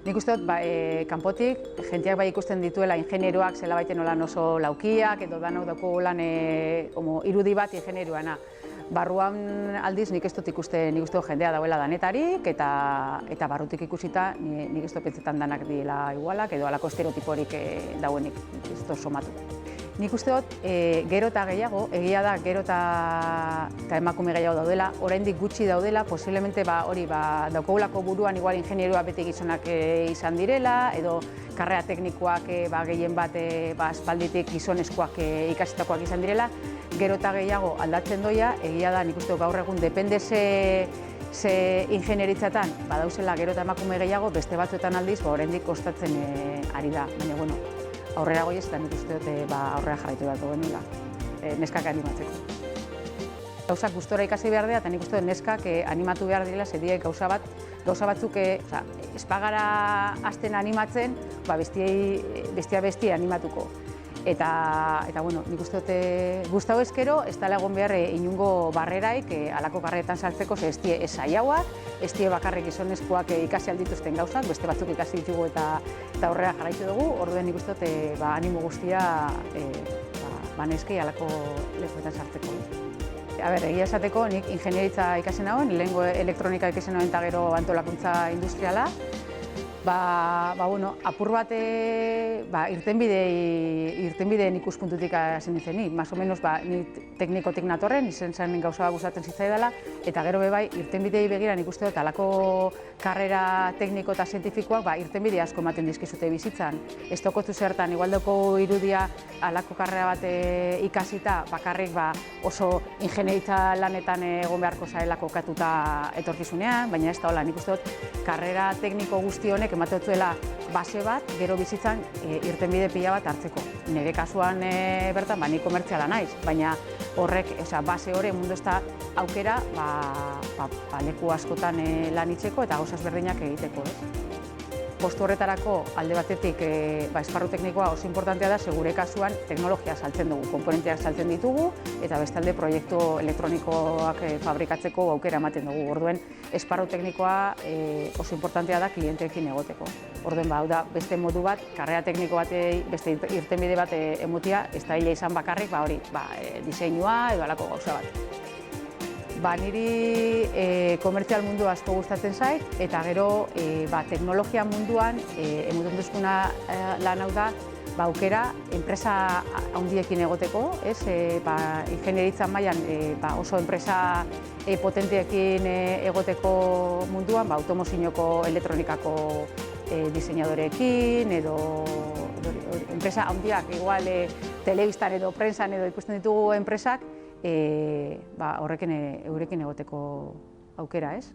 Nik uste dut, kanpotik, jenteak bai ikusten dituela ingenieroak zela baiten olan oso laukiak, edo danau dauko lan irudi bat ingenieroana. Barruan aldiz nik ez dut ikusten, nik uste dut jendea dauela danetarik, eta barrutik ikusita nik ez dut pentsetan danak diela igualak, edo alako estereotiporik dauenik, ez dut somatu. Nik uste dut, gero eta gehiago, egia da gero eta emakume gehiago daudela, oraindik gutxi daudela, posiblemente daukagulako buruan igual ingenieroa beti gizonak izan direla, edo karrera teknikoak gehien bat aspalditik gizonezkoak ikasitakoak izan direla, gero eta gehiago aldatzen doia, egia da nik uste dut gaur egun depende ze ingenieritzatan badauzela gero eta emakume gehiago, beste batzuetan aldiz oraindik kostatzen ari da, baina aurrera goiez eta nik uste dut aurrera jarraitu beharko genuela, neskak animatzeko. Gauzak gustora ikasi behar dira eta nik uste dut neskak animatu behar direla zediek gauza batzuk ez bagara hasten animatzen, bestia animatuko. Eta nik uste dut gustau ezkero, ez dela egon behar inungo barreraik alako karreretan sartzeko, ez die esaiauak, ez die bakarrik gizonezkoak ikasi aldituzten gauzak, beste batzuk ikasi ditugu eta aurrera jarraitu dugu, orduen nik uste dut animo guztia neskei alako lekuetan sartzeko. Egia esateko, nik ingenieritza ikasen nagoen, lehengo elektronika ikasen nagoen eta gero antolakuntza industriala. Apur bat irtenbideen ikuspuntutik hasi nintzen ni. Más o menos, ni teknikotik natorren, izen zen gauza bat gustatzen zitzaidala, eta gero bai irtenbidei begira nik uste dut alako karrera tekniko eta zientifikoak irtenbide asko ematen dizkizute bizitzan. Ez dokotu zertan, igual dauko irudia alako karrera bat ikasita, bakarrik oso ingenieritza lanetan egon beharko zarela kokatuta etorkizunean, baina ez da hola, nik uste dut karrera tekniko guzti honek ematen duela base bat, gero bizitzan irtenbide pila bat hartzeko. Nire kasuan bertan, ni komertziala naiz, baina horrek, base hori mundu ez da aukera leku askotan lan itzeko eta gauzaz berdinak egiteko. Postu horretarako alde batetik esparru teknikoa oso importantea da, gure kasuan teknologia saltzen dugu, komponenteak saltzen ditugu, eta bestalde proiektu elektronikoak fabrikatzeko aukera ematen dugu. Orduen, esparru teknikoa oso importantea da klienteekin egoteko. Orduen, hau da, beste modu bat, karrera tekniko batei, beste irtenbide bat emotia, ez da hile izan bakarrik, diseinua edo alako gauza bat. Niri komertzial mundu asko gustatzen zait, eta gero teknologia munduan emoten duzkuna lan hau da aukera enpresa handiekin egoteko, ingenieritza mailan oso enpresa potenteekin egoteko munduan, automozioko elektronikako diseinadoreekin, edo enpresa handiak, igual telebistan edo prensan edo ikusten ditugu enpresak, eurekin egoteko aukera, ez?